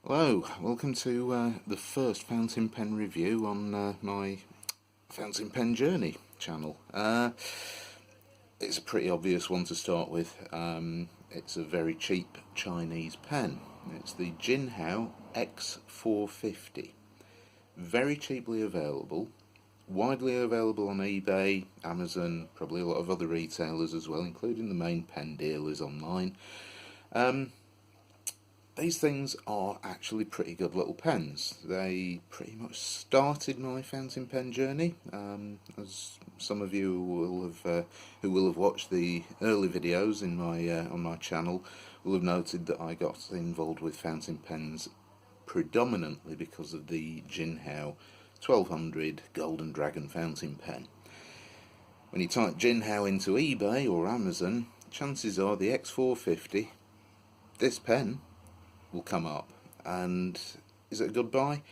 Hello, welcome to the first fountain pen review on my fountain pen journey channel. It's a pretty obvious one to start with. It's a very cheap Chinese pen. It's the Jinhao X450. Very cheaply available, widely available on eBay, Amazon, probably a lot of other retailers as well, including the main pen dealers online. These things are actually pretty good little pens. They pretty much started my fountain pen journey, as some of you who will have watched the early videos in my on my channel will have noted that I got involved with fountain pens predominantly because of the Jinhao 1200 Golden Dragon fountain pen. When you type Jinhao into eBay or Amazon, chances are the X450, this pen, will come up. And is it a good buy?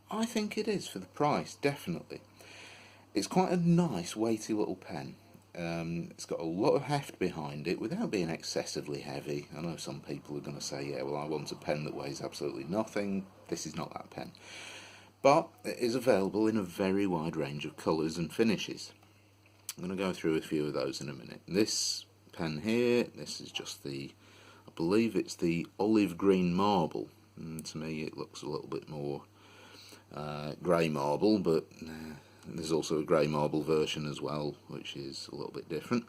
I think it is for the price, definitely. It's quite a nice weighty little pen. It's got a lot of heft behind it without being excessively heavy. I know some people are going to say, yeah, well, I want a pen that weighs absolutely nothing. This is not that pen. But it is available in a very wide range of colours and finishes. I'm going to go through a few of those in a minute. This pen here, this is just the, I believe it's the olive green marble. To me it looks a little bit more grey marble, but there's also a grey marble version as well, which is a little bit different.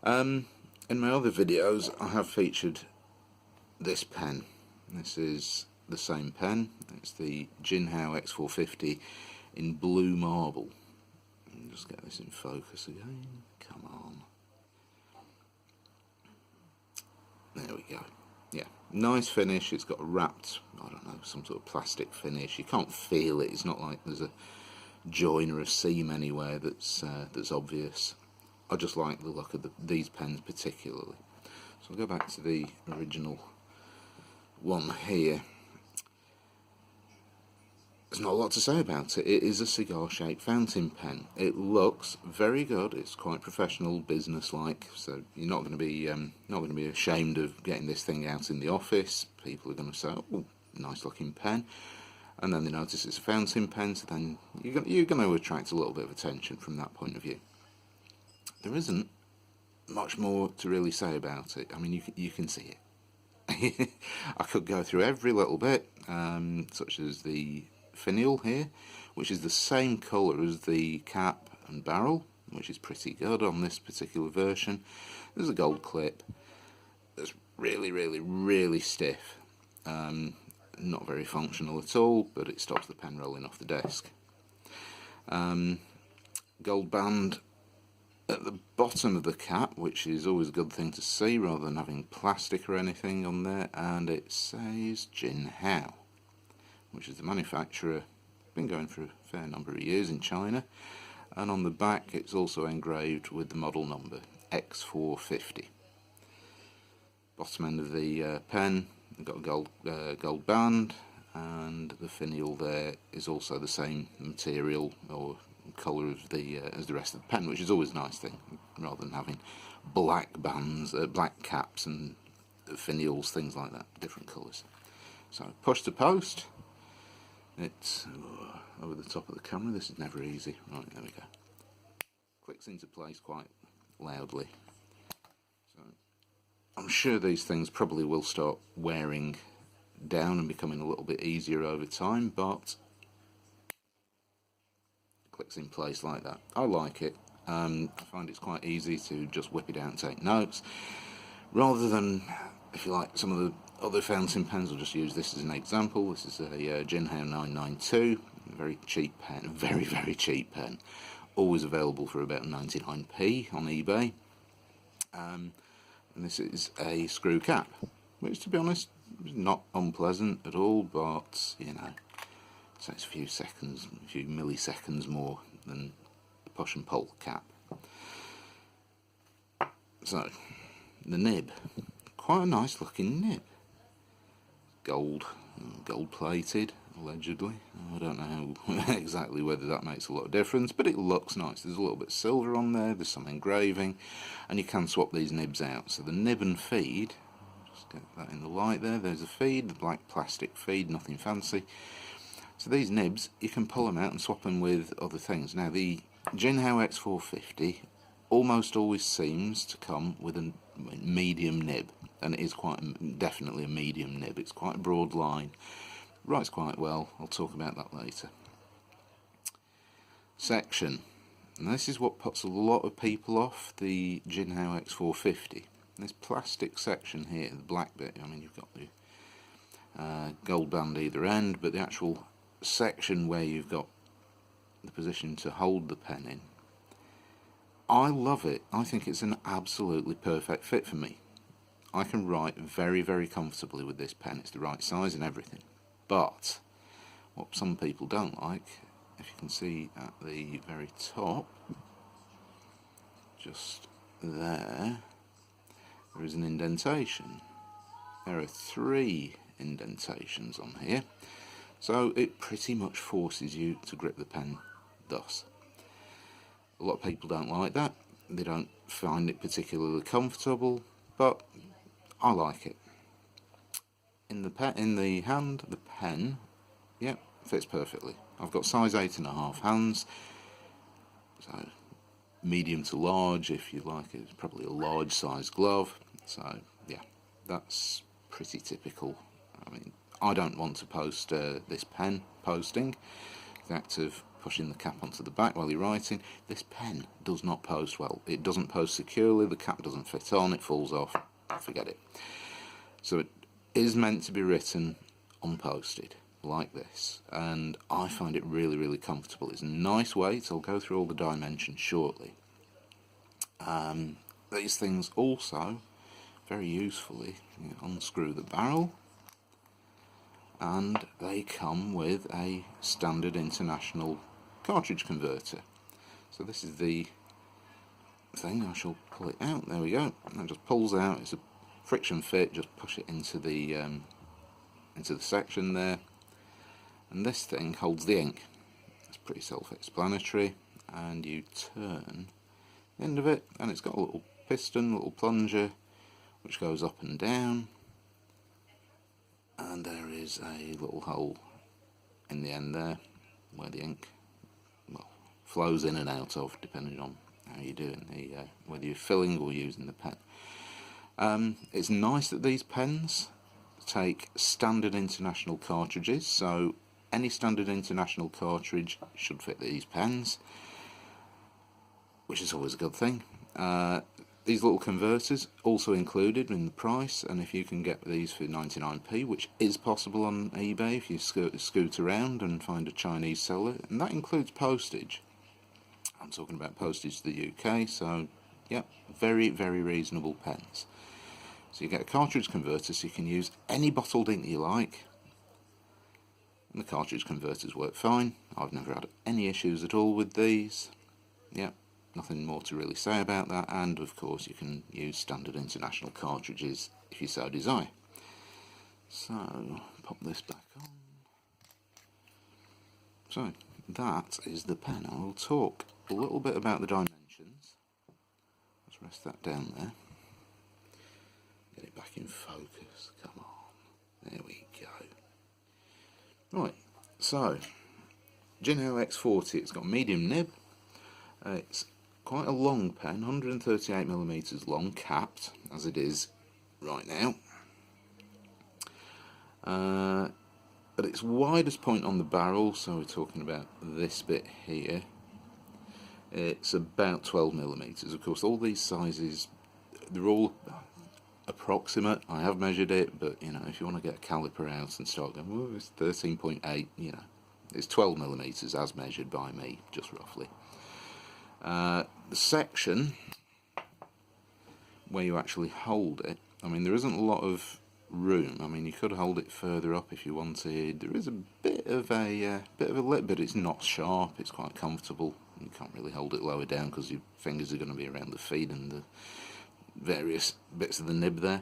In my other videos I have featured this pen. This is the same pen. It's the Jinhao X450 in blue marble. Just get this in focus again. Come on. There we go. Yeah, nice finish. It's got a wrapped, I don't know, some sort of plastic finish. You can't feel it. It's not like there's a join or a seam anywhere that's obvious. I just like the look of these pens particularly. So I'll go back to the original one here. There's not a lot to say about it. It is a cigar-shaped fountain pen. It looks very good. It's quite professional, business-like. So you're not going to be ashamed of getting this thing out in the office. People are going to say, "Oh, nice-looking pen," and then they notice it's a fountain pen. So then you're going to attract a little bit of attention from that point of view. There isn't much more to really say about it. I mean, you can see it. I could go through every little bit, such as the finial here, which is the same colour as the cap and barrel, which is pretty good on this particular version. There's a gold clip that's really stiff, not very functional at all, but it stops the pen rolling off the desk. Gold band at the bottom of the cap, which is always a good thing to see rather than having plastic or anything on there, and it says Jinhao, which is the manufacturer. Been going for a fair number of years in China, and on the back it's also engraved with the model number X450. Bottom end of the pen, you've got a gold band, and the finial there is also the same material or colour of as the rest of the pen, which is always a nice thing, rather than having black bands, black caps and finials, things like that, different colours. So push to post. It's over the top of the camera. This is never easy. Right, there we go. Clicks into place quite loudly. So I'm sure these things probably will start wearing down and becoming a little bit easier over time, but clicks in place like that. I like it. I find it's quite easy to just whip it out and take notes, rather than, if you like, some of the other fountain pens. I'll just use this as an example. This is a Jinhao 992, a very cheap pen, a very cheap pen, always available for about 99p on eBay. And this is a screw cap, which, to be honest, is not unpleasant at all, but you know, it takes a few milliseconds more than the push and pull cap. So the nib, quite a nice looking nib. Gold plated, allegedly. I don't know exactly whether that makes a lot of difference, but it looks nice. There's a little bit of silver on there, there's some engraving, and you can swap these nibs out. So the nib and feed, Just get that in the light there. There's a feed, the black plastic feed, nothing fancy. So these nibs, you can pull them out and swap them with other things. Now the Jinhao X450 almost always seems to come with a medium nib, and it is definitely a medium nib. It's quite a broad line, writes quite well. I'll talk about that later. Section. And this is what puts a lot of people off the Jinhao X450. This plastic section here, the black bit, I mean you've got the gold band either end, but the actual section where you've got the position to hold the pen in, I love it. I think it's an absolutely perfect fit for me. I can write very, very comfortably with this pen. It's the right size and everything. But what some people don't like, if you can see at the very top, just there is an indentation. There are 3 indentations on here, so it pretty much forces you to grip the pen thus. A lot of people don't like that. They don't find it particularly comfortable, but I like it. In the hand, the pen, yeah, fits perfectly. I've got size 8.5 hands, so medium to large if you like. It's probably a large size glove, so yeah, that's pretty typical. I mean, I don't want to post this pen posting, the act of pushing the cap onto the back while you're writing. This pen does not post well. It doesn't post securely, the cap doesn't fit on, it falls off, forget it. So it is meant to be written unposted, like this, and I find it really, really comfortable. It's a nice weight. I'll go through all the dimensions shortly. These things also, very usefully, unscrew the barrel, and they come with a standard international cartridge converter. So this is the thing. I shall pull it out. There we go. And it just pulls out. It's a friction fit. Just push it into the section there. And this thing holds the ink. It's pretty self-explanatory. And you turn the end of it, and it's got a little piston, a little plunger, which goes up and down. And there is a little hole in the end there, where the ink, well, flows in and out of, depending on how you're doing whether you're filling or using the pen. It's nice that these pens take standard international cartridges, so any standard international cartridge should fit these pens, which is always a good thing. These little converters also included in the price, and if you can get these for 99p, which is possible on eBay if you scoot around and find a Chinese seller, and that includes postage. I'm talking about postage to the UK, so yeah, very, very reasonable pens. So you get a cartridge converter, so you can use any bottled ink you like, and the cartridge converters work fine. I've never had any issues at all with these. Yeah, nothing more to really say about that, and of course you can use standard international cartridges if you so desire. So, pop this back on. So, that is the pen. I will talk a little bit about the dimensions. Let's rest that down there. Get it back in focus, come on. There we go. Right, so, Jinhao X40, it's got a medium nib. It's quite a long pen, 138mm long, capped, as it is right now. At its widest point on the barrel, so we're talking about this bit here, it's about 12mm. Of course, all these sizes, they're all approximate. I have measured it, but you know, if you want to get a caliper out and start going, well, it's 13.8, you know, it's 12mm as measured by me, just roughly. The section where you actually hold it, I mean, there isn't a lot of room. I mean, you could hold it further up if you wanted. There is a bit of a lip, but it's not sharp. It's quite comfortable. You can't really hold it lower down because your fingers are going to be around the feed and the various bits of the nib there.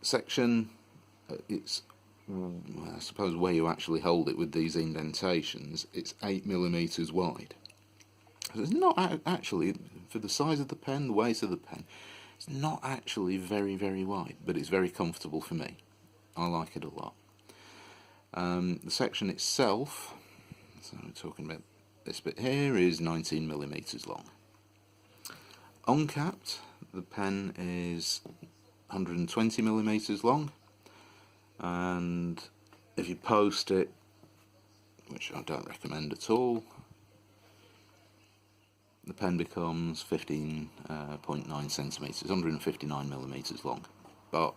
Section, it's, I suppose, where you actually hold it with these indentations, it's 8mm wide. So it's not actually, for the size of the pen, the weight of the pen, It's not actually very, very wide, but it's very comfortable for me. I like it a lot. The section itself, so we're talking about this bit here, is 19mm long. Uncapped, the pen is 120mm long, and if you post it, which I don't recommend at all, the pen becomes 15.9 centimetres, 159mm long, but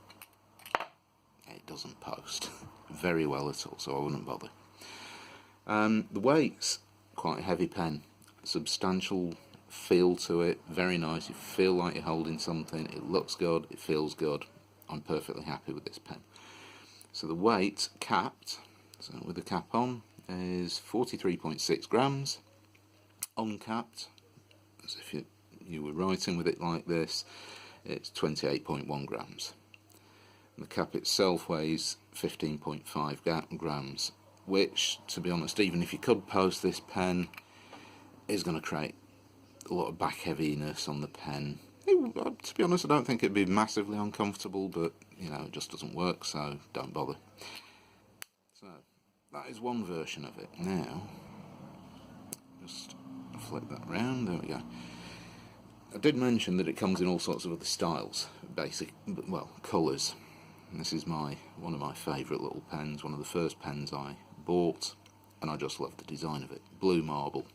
it doesn't post very well at all, so I wouldn't bother. The weight's quite a heavy pen, substantial feel to it, very nice. You feel like you're holding something, it looks good, it feels good. I'm perfectly happy with this pen. So the weight capped, so with the cap on, is 43.6 grams. Uncapped, as if you were writing with it like this, it's 28.1 grams. The cap itself weighs 15.5 grams, which, to be honest, even if you could post this pen, is going to create a lot of back heaviness on the pen. To be honest, I don't think it'd be massively uncomfortable, but you know, it just doesn't work, so don't bother. So that is one version of it. Now, just flip that round. There we go. I did mention that it comes in all sorts of other styles, colours. And this is one of my favourite little pens, one of the first pens I bought, and I just love the design of it. Blue marble.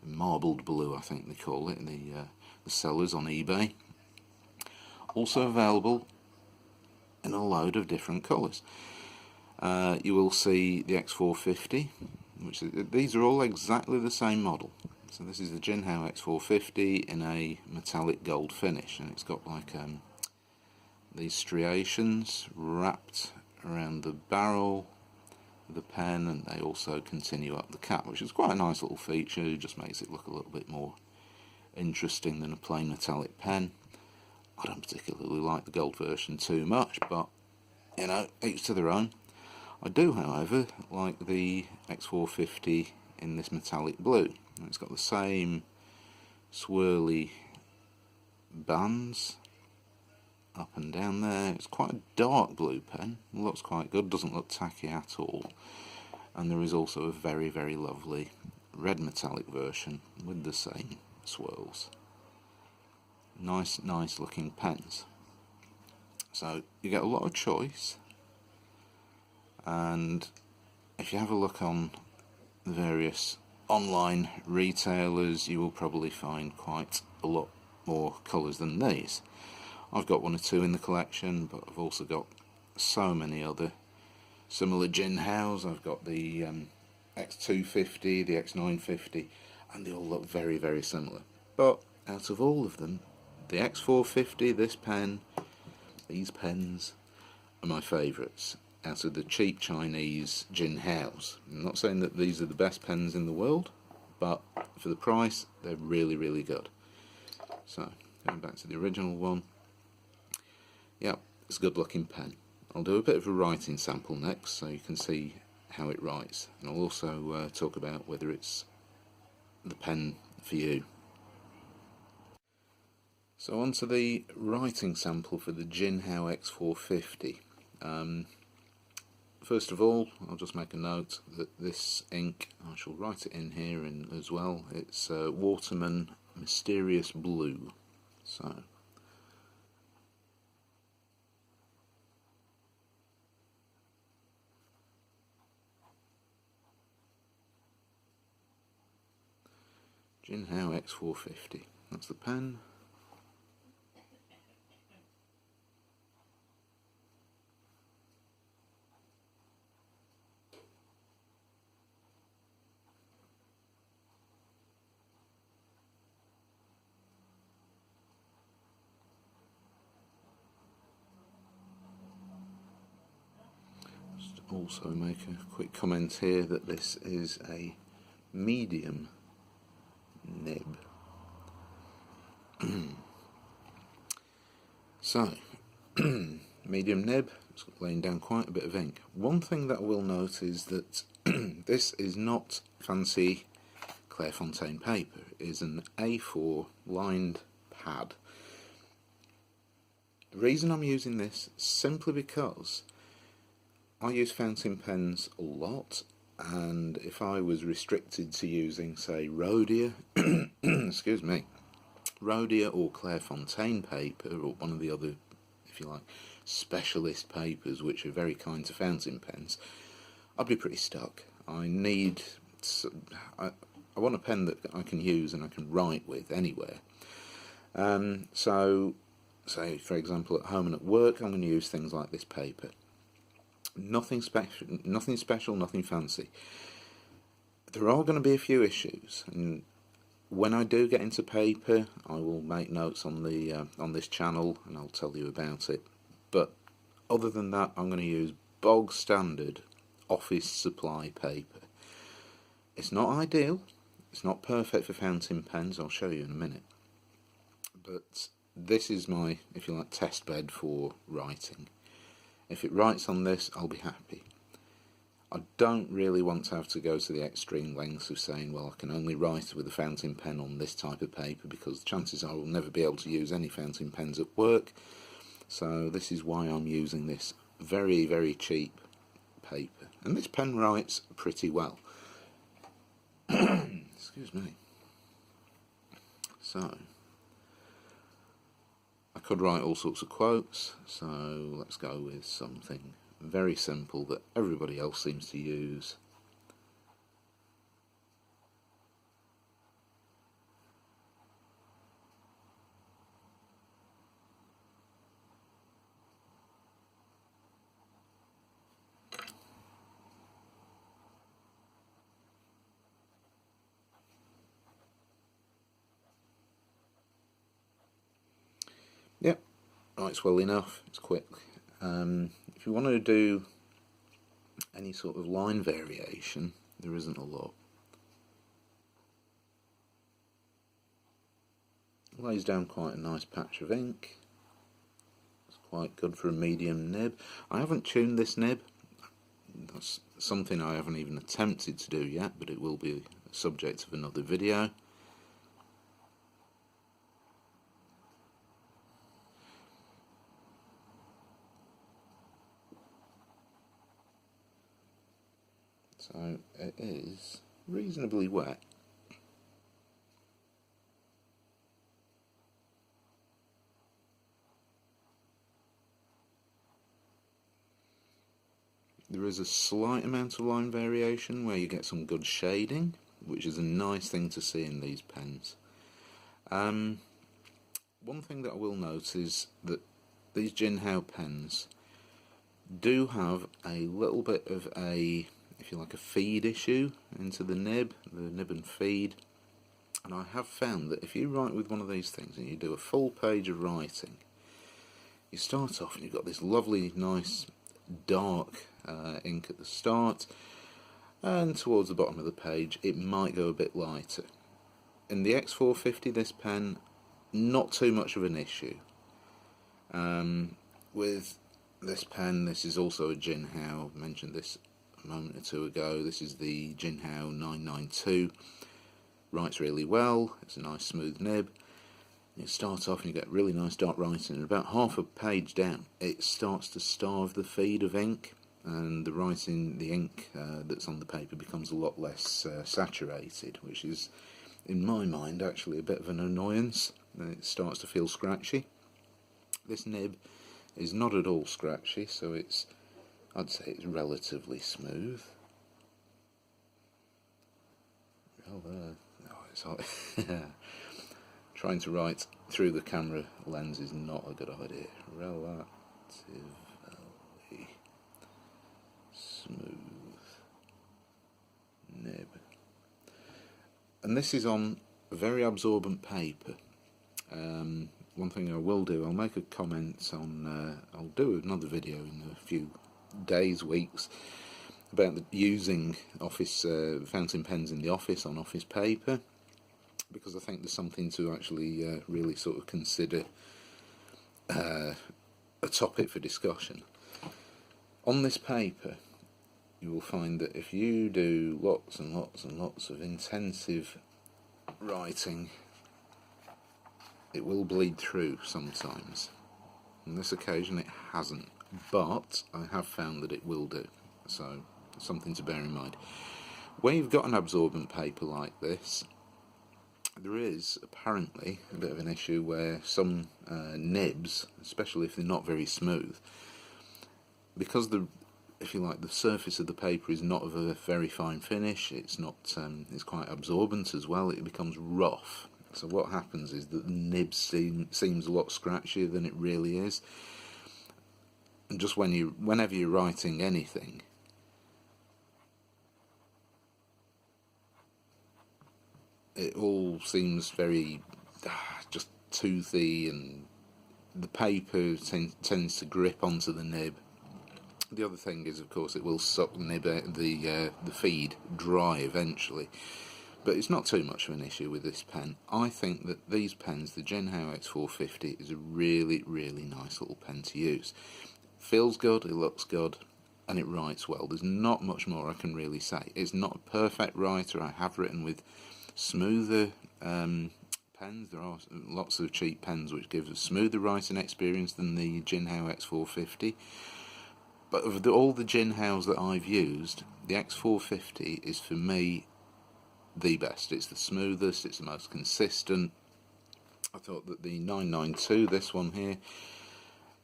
Marbled blue, I think they call it, the sellers on eBay. Also available in a load of different colours. You will see the X450, these are all exactly the same model. So this is the Jinhao X450 in a metallic gold finish, and it's got like these striations wrapped around the barrel the pen, and they also continue up the cap, which is quite a nice little feature. It just makes it look a little bit more interesting than a plain metallic pen. I don't particularly like the gold version too much, but you know, each to their own. I do, however, like the X450 in this metallic blue. It's got the same swirly bands up and down there. It's quite a dark blue pen, it looks quite good, doesn't look tacky at all. And there is also a very, very lovely red metallic version with the same swirls. Nice looking pens. So you get a lot of choice, and if you have a look on the various online retailers, you will probably find quite a lot more colours than these. I've got one or two in the collection, but I've also got so many other similar Jinhaos. I've got the X250, the X950, and they all look very, very similar. But out of all of them, the X450, this pen, these pens are my favourites out of the cheap Chinese Jinhaos. I'm not saying that these are the best pens in the world, but for the price, they're really, really good. So, going back to the original one. Yeah, it's a good looking pen. I'll do a bit of a writing sample next so you can see how it writes, and I'll also talk about whether it's the pen for you. So on to the writing sample for the Jinhao X450. First of all, I'll just make a note that this ink, I shall write it in here as well, it's Waterman Mysterious Blue. So Jinhao X450, that's the pen. Just also make a quick comment here that this is a medium nib. So, medium nib, it's laying down quite a bit of ink. One thing that I will note is that this is not fancy Clairefontaine paper. It is an A4 lined pad. The reason I'm using this simply because I use fountain pens a lot, and if I was restricted to using, say, Rhodia, excuse me, Rhodia or Clairefontaine paper, or one of the other, if you like, specialist papers which are very kind to fountain pens, I'd be pretty stuck. I want a pen that I can use and I can write with anywhere. So, say for example at home and at work, I'm going to use things like this paper. Nothing special, nothing fancy. There are going to be a few issues, and when I do get into paper, I will make notes on the on this channel, and I'll tell you about it. But other than that, I'm going to use bog standard office supply paper. It's not ideal. It's not perfect for fountain pens. I'll show you in a minute. But this is my, if you like, test bed for writing. If it writes on this, I'll be happy. I don't really want to have to go to the extreme lengths of saying, well, I can only write with a fountain pen on this type of paper, because chances are I will never be able to use any fountain pens at work. So this is why I'm using this very, very cheap paper. And this pen writes pretty well. Excuse me. So, I could write all sorts of quotes, so let's go with something very simple that everybody else seems to use. Yep, writes well enough, it's quick. If you want to do any sort of line variation, there isn't a lot. Lays down quite a nice patch of ink. It's quite good for a medium nib. I haven't tuned this nib. That's something I haven't even attempted to do yet, but it will be a subject of another video. So it is reasonably wet. There is a slight amount of line variation where you get some good shading, which is a nice thing to see in these pens. One thing that I will note is that these Jinhao pens do have a little bit of a, if you like, a feed issue into the nib and feed. And I have found that if you write with one of these things and you do a full page of writing, you start off and you've got this lovely, nice, dark ink at the start, and towards the bottom of the page it might go a bit lighter. In the X450, this pen, not too much of an issue. With this pen, this is also a Jinhao, I mentioned this a moment or two ago, this is the Jinhao 992, writes really well, it's a nice smooth nib. You start off and you get really nice dark writing, and about half a page down it starts to starve the feed of ink, and the writing, the ink that's on the paper becomes a lot less saturated, which is, in my mind, actually a bit of an annoyance. It starts to feel scratchy. This nib is not at all scratchy, so it's, I'd say it's relatively smooth. Oh, it's hot. Trying to write through the camera lens is not a good idea. Relatively smooth nib. And this is on very absorbent paper. One thing I will do, I'll make a comment on, I'll do another video in a few days, weeks, about using office fountain pens in the office on office paper, because I think there's something to actually really sort of consider a topic for discussion. On this paper, you will find that if you do lots and lots and lots of intensive writing, it will bleed through sometimes. On this occasion it hasn't, but I have found that it will do, so something to bear in mind. When you've got an absorbent paper like this, there is apparently a bit of an issue where some nibs, especially if they're not very smooth, because if you like, the surface of the paper is not of a very fine finish, it's it's quite absorbent as well, it becomes rough. So what happens is that the nib seems a lot scratchier than it really is. And just whenever you're writing anything, it all seems very just toothy, and the paper tends to grip onto the nib. The other thing is, of course, it will suck the feed dry eventually, but it's not too much of an issue with this pen. I think that these pens, the Jinhao X450, is a really, really nice little pen to use. Feels good, it looks good, and it writes well. There's not much more I can really say. It's not a perfect writer. I have written with smoother pens. There are lots of cheap pens which give a smoother writing experience than the Jinhao X450. But of all the Jinhaos that I've used, the X450 is for me the best. It's the smoothest, it's the most consistent. I thought that the 992, this one here,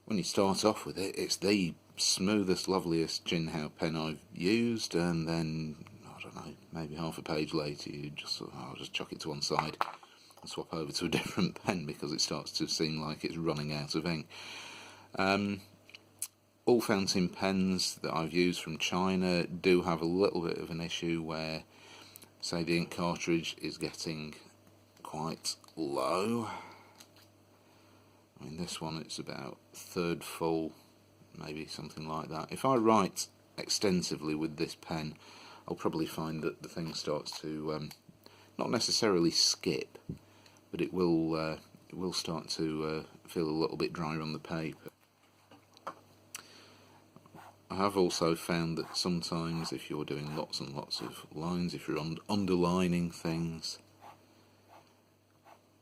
when you start off with it, it's the smoothest, loveliest Jinhao pen I've used, and then, I don't know, maybe half a page later you just I'll just chuck it to one side and swap over to a different pen because it starts to seem like it's running out of ink. All fountain pens that I've used from China do have a little bit of an issue where, say, the ink cartridge is getting quite low. I mean, this one, it's about third full, maybe something like that. If I write extensively with this pen, I'll probably find that the thing starts to not necessarily skip, but it will start to feel a little bit drier on the paper. I have also found that sometimes if you're doing lots and lots of lines, if you're underlining things,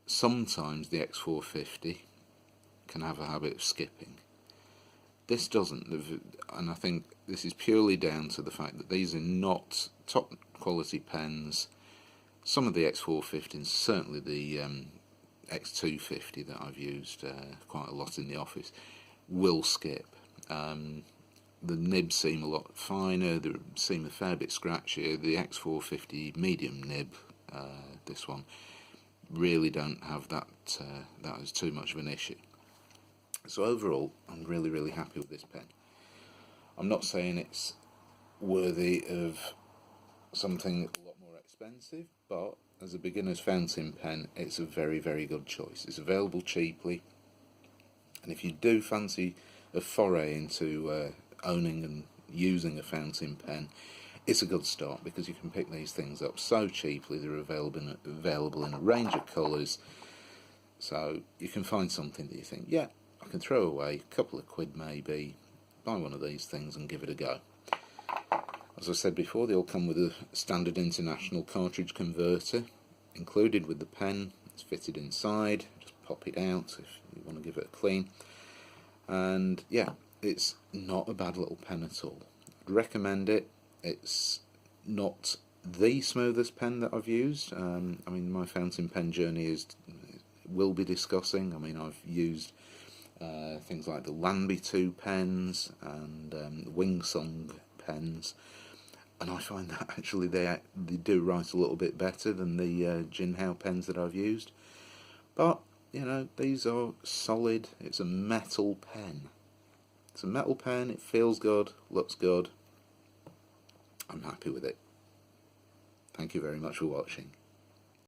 sometimes the X450 can have a habit of skipping. This doesn't, and I think this is purely down to the fact that these are not top quality pens. Some of the X450s, certainly the X250 that I've used quite a lot in the office, will skip. The nibs seem a lot finer, they seem a fair bit scratchier. The X450 medium nib, this one, really don't have that as too much of an issue. So overall, I'm really, really happy with this pen. I'm not saying it's worthy of something a lot more expensive, but as a beginner's fountain pen, it's a very, very good choice. It's available cheaply, and if you do fancy a foray into owning and using a fountain pen, it's a good start because you can pick these things up so cheaply. They're available in a range of colours, so you can find something that you think, yeah, I can throw away a couple of quid maybe, buy one of these things and give it a go. As I said before, they all come with a standard international cartridge converter included with the pen. It's fitted inside, just pop it out if you want to give it a clean, and yeah, it's not a bad little pen at all. I'd recommend it. It's not the smoothest pen that I've used. I mean, my fountain pen journey will be discussing. I mean, I've used things like the Lanby 2 pens and Wing Sung pens, and I find that actually they do write a little bit better than the Jinhao pens that I've used. But, you know, these are solid. It's a metal pen. It's a metal pen, it feels good, looks good. I'm happy with it. Thank you very much for watching.